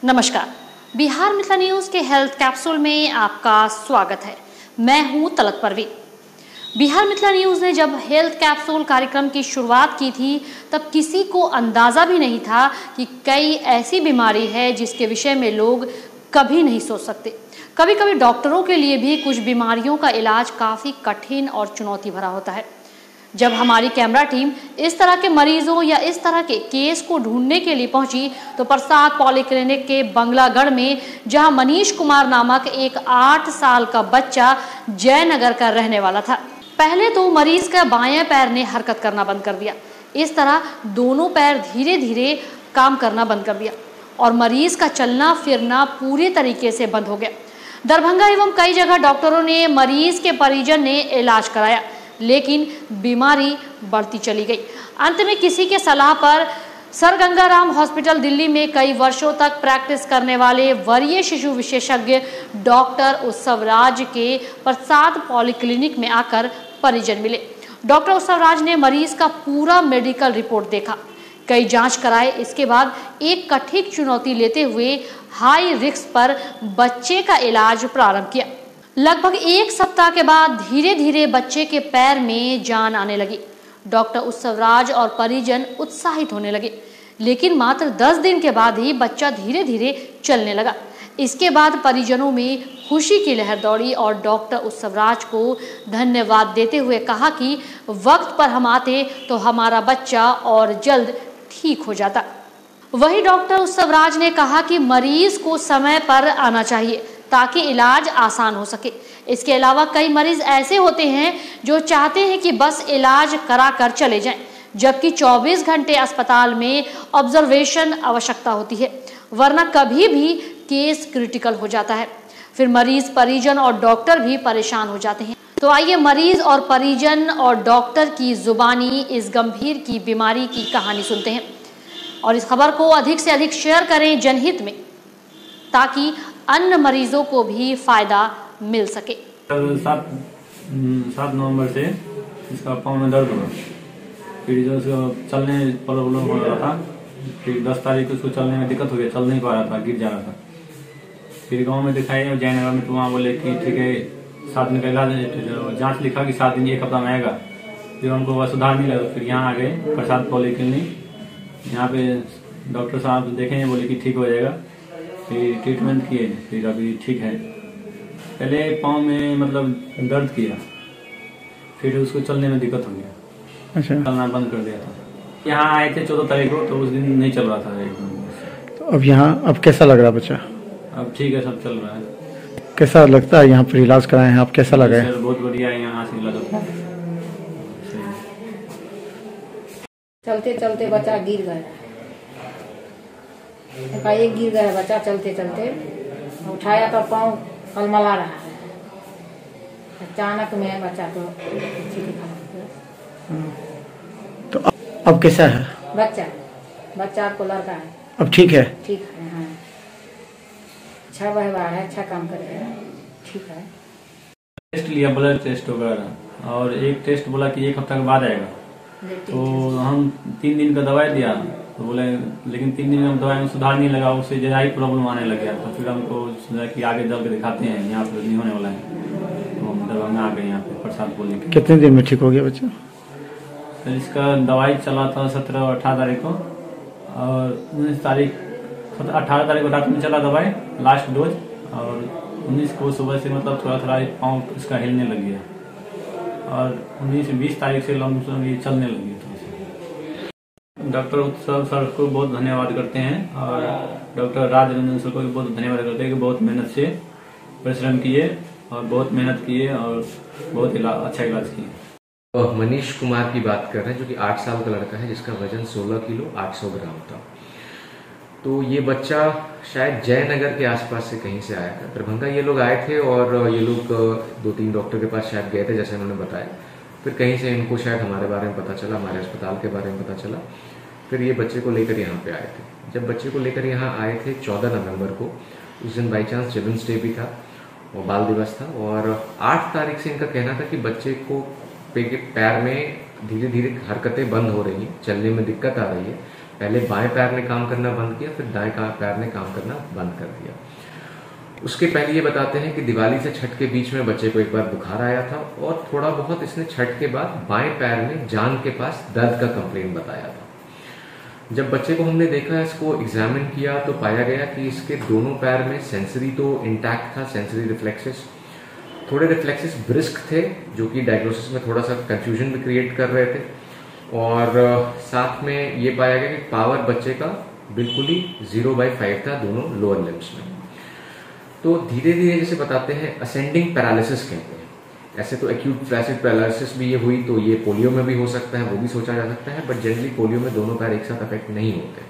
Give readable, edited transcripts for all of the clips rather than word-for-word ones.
नमस्कार, बिहार मिथिला न्यूज के health capsule में आपका स्वागत है। मैं हूं तलत परवीन। बिहार मिथिला न्यूज ने जब हेल्थ कैप्सूल कार्यक्रम की शुरुआत की थी तब किसी को अंदाजा भी नहीं था कि कई ऐसी बीमारी है जिसके विषय में लोग कभी नहीं सोच सकते। कभी कभी डॉक्टरों के लिए भी कुछ बीमारियों का इलाज काफी कठिन और चुनौती भरा होता है। जब हमारी कैमरा टीम इस तरह के मरीजों या इस तरह के केस को ढूंढने के लिए पहुंची तो प्रसाद पॉलीक्लिनिक के बंगलागढ़ में, जहां मनीष कुमार नामक एक 8 साल का बच्चा जयनगर का रहने वाला था। पहले तो मरीज का बायां पैर ने हरकत करना बंद कर दिया। इस तरह दोनों पैर धीरे धीरे काम करना बंद कर दिया और मरीज का चलना फिरना पूरे तरीके से बंद हो गया। दरभंगा एवं कई जगह डॉक्टरों ने, मरीज के परिजन ने इलाज कराया, लेकिन बीमारी बढ़ती चली गई। अंत में किसी के सलाह पर सर गंगाराम हॉस्पिटल दिल्ली में कई वर्षों तक प्रैक्टिस करने वाले वरीय शिशु विशेषज्ञ डॉक्टर उत्सव राज के प्रसाद पॉलीक्लिनिक में आकर परिजन मिले। डॉक्टर उत्सव राज ने मरीज का पूरा मेडिकल रिपोर्ट देखा, कई जांच कराए। इसके बाद एक कठिन चुनौती लेते हुए हाई रिस्क पर बच्चे का इलाज प्रारंभ किया। लगभग 1 सप्ताह के बाद धीरे धीरे बच्चे के पैर में जान आने लगी। डॉक्टर उत्सव राज और परिजन उत्साहित होने लगे, लेकिन मात्र 10 दिन के बाद ही बच्चा धीरे धीरे चलने लगा। इसके बाद परिजनों में खुशी की लहर दौड़ी और डॉक्टर उत्सव राज को धन्यवाद देते हुए कहा कि वक्त पर हम आते तो हमारा बच्चा और जल्द ठीक हो जाता। वही डॉक्टर उत्सव राज ने कहा कि मरीज को समय पर आना चाहिए ताकि इलाज आसान हो सके। इसके अलावा कई मरीज ऐसे होते हैं जो चाहते हैं कि बस इलाज करा कर चले जाएं, जबकि 24 घंटे अस्पताल में ऑब्जर्वेशन आवश्यकता होती है, वरना कभी भी केस क्रिटिकल हो जाता है। फिर मरीज, परिजन और डॉक्टर भी परेशान हो जाते हैं। तो आइए मरीज और परिजन और डॉक्टर की जुबानी इस गंभीर की बीमारी की कहानी सुनते हैं और इस खबर को अधिक से अधिक शेयर करें जनहित में, ताकि अन्य मरीजों को भी फायदा मिल सके। 7 नवंबर से इसका पाँव में दर्द हुआ, फिर जो चलने प्रॉब्लम हो रहा था, फिर 10 तारीख को उसको चलने में दिक्कत हो गई, चल नहीं पा रहा था, गिर जा रहा था। फिर गांव में दिखाए जयनगर में, तो वहाँ बोले कि ठीक है 7 दिन का इलाज, जांच लिखा कि 7 दिन 1 हफ्ता में आएगा। फिर हमको सुधार नहीं लगा, फिर यहाँ आ गए प्रसाद पॉलीक्लिनिक। यहाँ पे डॉक्टर साहब देखे, बोले कि ठीक हो जाएगा। फिर ट्रीटमेंट किए, फिर अभी ठीक है। पहले पाँव में मतलब दर्द किया, फिर उसको चलने में दिक्कत हो गया। अच्छा, चलना बंद कर दिया था। यहाँ आए थे 14 तारीख को, तो उस दिन नहीं चल रहा था एकदम। तो अब यहाँ अब कैसा लग रहा है बच्चा? अब ठीक है, सब चल रहा है। कैसा लगता है यहाँ पर इलाज कराए हैं आप, कैसा लगा है? बहुत बढ़िया है, यहाँ से इलाज होता है। चलते चलते बच्चा गिर गया, एक गिर गया बच्चा चलते चलते, उठाया तो पाँव कलमला रहा है। अचानक में बच्चा को तो अब कैसा है बच्चा को लड़का है, अब ठीक है? ठीक है, हाँ, अच्छा व्यवहार है, अच्छा काम करेगा, ठीक है। टेस्ट लिया, ब्लड टेस्ट वगैरह, और एक टेस्ट बोला कि 1 हफ्ता के बाद आएगा। तो हम 3 दिन का दवाई दिया, तो बोले, लेकिन 3 दिन में दवाई में सुधार नहीं लगा, उससे ज़्यादा ही प्रॉब्लम आने लग गया। तो फिर हमको सोचा कि आगे चल के दिखाते हैं, यहाँ पर नहीं होने वाला है। तो हम दरभंगा आ गए यहाँ पे प्रसाद बोले। कितने दिन में ठीक हो गया बच्चा? तो इसका दवाई चला था 17 और 18 तारीख को, और 19 तारीख 18 तारीख को रात में चला दवाई लास्ट डोज, और 19 को सुबह से मतलब थोड़ा थोड़ा पाँव इसका हिलने लग गया, और 19-20 तारीख से ये चलने लगी। डॉक्टर उत्सव सर को बहुत धन्यवाद करते हैं, और डॉक्टर राजरंजन सर को भी बहुत धन्यवाद करते हैं कि बहुत मेहनत से परिश्रम किए और बहुत मेहनत किए और बहुत अच्छा इलाज किए। मनीष कुमार की बात कर रहे हैं, जो कि 8 साल का लड़का है, जिसका वजन 16 किलो 800 ग्राम था। तो ये बच्चा शायद जयनगर के आसपास से कहीं से आया था। दरभंगा ये लोग आए थे और ये लोग 2-3 डॉक्टर के पास शायद गए थे, जैसे उन्होंने बताया। फिर कहीं से इनको शायद हमारे बारे में पता चला, हमारे अस्पताल के बारे में पता चला। फिर ये बच्चे को लेकर यहाँ पे आए थे। जब बच्चे को लेकर यहाँ आए थे 14 नवंबर को, उस दिन बाई चांस चिल्ड्रंस डे भी था और बाल दिवस था, और 8 तारीख से इनका कहना था कि बच्चे को पैर में धीरे धीरे हरकतें बंद हो रही हैं, चलने में दिक्कत आ रही है, पहले बाएं पैर ने काम करना बंद किया, फिर दाएं पैर ने काम करना बंद कर दिया। उसके पहले ये बताते हैं कि दिवाली से छठ के बीच में बच्चे को एक बार बुखार आया था और थोड़ा बहुत इसने छठ के बाद बाएं पैर में जांघ के पास दर्द का कंप्लेंट बताया था। जब बच्चे को हमने देखा, इसको एग्जामिन किया, तो पाया गया कि इसके दोनों पैर में सेंसरी तो इंटैक्ट था, सेंसरी रिफ्लेक्सेस, थोड़े रिफ्लेक्सेस ब्रिस्क थे जो कि डायग्नोसिस में थोड़ा सा कंफ्यूजन भी क्रिएट कर रहे थे, और साथ में ये पाया गया कि पावर बच्चे का बिल्कुल ही 0/5 था दोनों लोअर लिम्स में। तो धीरे धीरे जैसे बताते हैं असेंडिंग पैरालिसिस कहते हैं, ऐसे तो एक्यूट फ्लैसिड पैरालिसिस भी ये हुई तो ये पोलियो में भी हो सकता है, वो भी सोचा जा सकता है, बट जनरली पोलियो में दोनों पैर एक साथ अफेक्ट नहीं होते।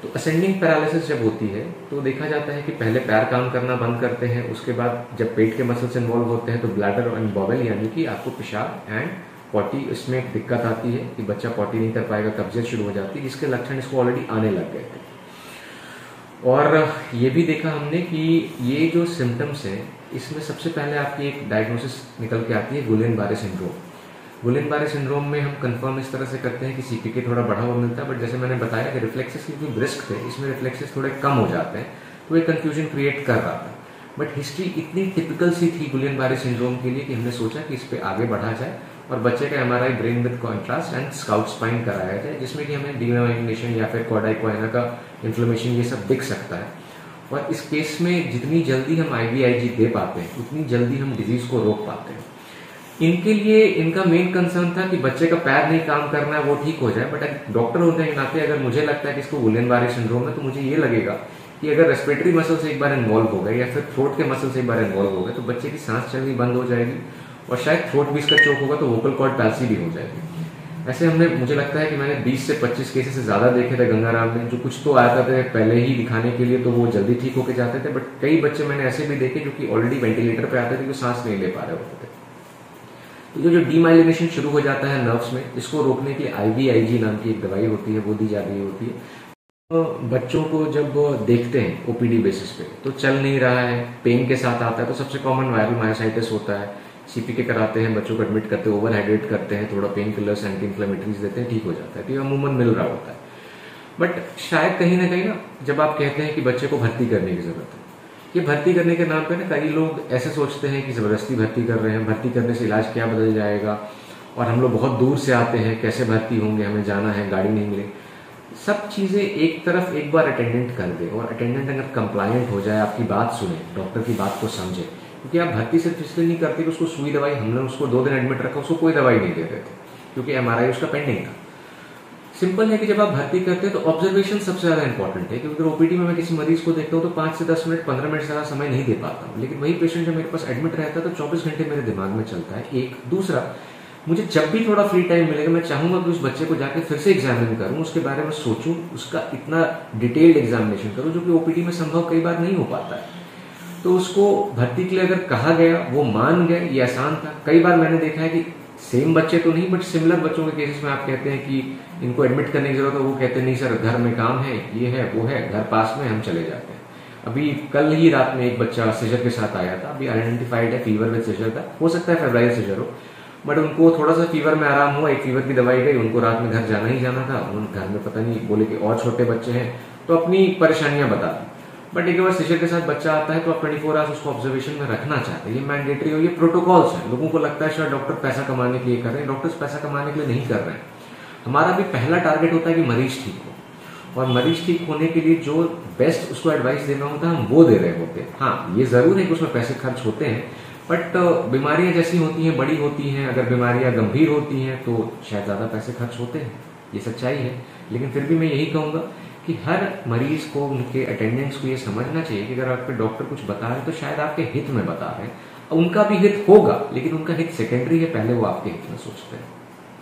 तो असेंडिंग पैरालिसिस जब होती है तो देखा जाता है कि पहले पैर काम करना बंद करते हैं, उसके बाद जब पेट के मसल्स इन्वॉल्व होते हैं तो ब्लैडर एंड बॉवेल यानी कि आपको पेशाब एंड पॉटी, इसमें दिक्कत आती है कि बच्चा पॉटी नहीं कर पाएगा, कब्जियत शुरू हो जाती है, जिसके लक्षण इसको ऑलरेडी आने लग गए थे। और ये भी देखा हमने कि ये जो सिम्टम्स हैं इसमें सबसे पहले आपकी एक डायग्नोसिस निकल के आती है गुलेन-बारे सिंड्रोम। गुलेन-बारे सिंड्रोम में हम कंफर्म इस तरह से करते हैं कि सीपीके थोड़ा बढ़ा हुआ मिलता है, बट जैसे मैंने बताया कि रिफ्लेक्सेस के जो ब्रिस्क थे इसमें रिफ्लेक्सेस थोड़े कम हो जाते हैं, तो एक कंफ्यूजन क्रिएट कर रहा था। बट हिस्ट्री इतनी टिपिकल सी थी गुलेन-बारे सिंड्रोम के लिए कि हमने सोचा कि इस पर आगे बढ़ा जाए और बच्चे का MRI brain with contrast and scout spine कराया जाए, जिसमें कि हमें डीमाइलिनेशन या फिर कॉर्डाइकोइना का इन्फ्लेमेशन ये सब दिख सकता है। और इस केस में जितनी जल्दी हम IVIG दे पाते हैं उतनी जल्दी हम डिजीज को रोक पाते हैं। इनके लिए इनका मेन कंसर्न था कि बच्चे का पैर नहीं काम करना है वो ठीक हो जाए, बट डॉक्टर होने के नाते अगर मुझे लगता है कि इसको गुलेन-बारे सिंड्रोम है तो मुझे ये लगेगा कि अगर रेस्पिरेटरी मसल से एक बार इन्वॉल्व हो गए या फिर थ्रोट के मसल से एक बार इन्वॉल्व हो गए तो बच्चे की सांस चलनी बंद हो जाएगी और शायद थ्रोट भी इसका चोक होगा तो वोकल कॉर्ड पैल्सी भी हो जाएगी। ऐसे हमने, मुझे लगता है कि मैंने 20 से 25 केसेस से ज्यादा देखे थे गंगाराम में, जो कुछ तो आते थे पहले ही दिखाने के लिए तो वो जल्दी ठीक होके जाते थे, बट कई बच्चे मैंने ऐसे भी देखे जो कि ऑलरेडी वेंटिलेटर पे आते थे, जो सांस नहीं ले पा रहे होते थे। तो जो डीमाइलिनेशन शुरू हो जाता है नर्व्स में, इसको रोकने के लिए IVIG नाम की एक दवाई होती है, वो दी जा रही होती है। तो बच्चों को जब देखते हैं OPD बेसिस पे तो चल नहीं रहा है, पेन के साथ आता है, तो सबसे कॉमन वायरल मायोसाइटिस होता है, CPK कराते हैं, बच्चों को एडमिट करते हैं, ओवर हाइड्रेट करते हैं, थोड़ा पेन किलर्स एंटी इन्फ्लेमेटरीज देते हैं, ठीक हो जाता है, तो ये अमूमन मिल रहा होता है। बट शायद कहीं ना कहीं ना जब आप कहते हैं कि बच्चे को भर्ती करने की जरूरत है, ये भर्ती करने के नाम पे ना कई लोग ऐसे सोचते हैं कि जबरदस्ती भर्ती कर रहे हैं, भर्ती करने से इलाज क्या बदल जाएगा, और हम लोग बहुत दूर से आते हैं, कैसे भर्ती होंगे, हमें जाना है, गाड़ी नहीं मिले। सब चीजें एक तरफ एक बार अटेंडेंट कर दे, और अटेंडेंट अगर कंप्लायंट हो जाए, आपकी बात सुने, डॉक्टर की बात को समझे, क्योंकि आप भर्ती सिर्फ इसलिए नहीं करते कि उसको सुई दवाई, हमने उसको 2 दिन एडमिट रखा, उसको कोई दवाई नहीं दे रहे थे क्योंकि MRI उसका पेंडिंग था। सिंपल है कि जब आप भर्ती करते हैं तो ऑब्जर्वेशन सबसे ज्यादा इंपॉर्टेंट है, क्योंकि अगर OPD में मैं किसी मरीज को देखता हूँ तो 5 से 10 मिनट 15 मिनट से ज्यादा समय नहीं दे पाता हूँ, लेकिन वही पेशेंट जब मेरे पास एडमिट रहता है तो 24 घंटे मेरे दिमाग में चलता है। एक दूसरा, मुझे जब भी थोड़ा फ्री टाइम मिलेगा मैं चाहूंगा कि उस बच्चे को जाके फिर से एग्जामिन करूं, उसके बारे में सोचूं, उसका इतना डिटेल्ड एग्जामिनेशन करूं जो कि OPD में संभव कई बार नहीं हो पाता है। तो उसको भर्ती के लिए अगर कहा गया, वो मान गए, ये आसान था। कई बार मैंने देखा है कि सेम बच्चे तो नहीं बट सिमिलर बच्चों के केसेस में आप कहते हैं कि इनको एडमिट करने की जरूरत है, वो कहते हैं नहीं सर घर में काम है, ये है वो है, घर पास में, हम चले जाते हैं। अभी कल ही रात में एक बच्चा सीजर के साथ आया था, अभी आइडेंटिफाइड है, फीवर विद सीजर था, हो सकता है फेब्राइल सीजर हो, बट उनको थोड़ा सा फीवर में आराम हुआ, एक फीवर की दवाई गई, उनको रात में घर जाना ही जाना था, उन घर में पता नहीं बोले कि और छोटे बच्चे हैं तो अपनी परेशानियां बता दी। बट एक बार सीजर के साथ बच्चा आता है तो आप 24 आवर्स उसको ऑब्जर्वेशन में रखना चाहते हैं, ये मैंडेटरी और ये प्रोटोकॉल्स हैं। लोगों को लगता है शायद डॉक्टर पैसा कमाने के लिए कर रहे हैं, डॉक्टर्स पैसा कमाने के लिए नहीं कर रहे हैं। हमारा भी पहला टारगेट होता है कि मरीज ठीक हो, और मरीज ठीक होने के लिए जो बेस्ट उसको एडवाइस देना होता है हम वो दे रहे होते हैं। हाँ, ये जरूर है कि उसमें पैसे खर्च होते हैं, बट बीमारियां जैसी होती हैं, बड़ी होती हैं, अगर बीमारियां गंभीर होती हैं तो शायद ज्यादा पैसे खर्च होते हैं, ये सच्चाई है। लेकिन फिर भी मैं यही कहूंगा कि हर मरीज को, उनके अटेंडेंट्स को ये समझना चाहिए कि अगर आपके डॉक्टर कुछ बता रहे हैं तो शायद आपके हित में बता रहे हैं। उनका भी हित होगा लेकिन उनका हित सेकेंडरी है, पहले वो आपके हित में सोचते हैं।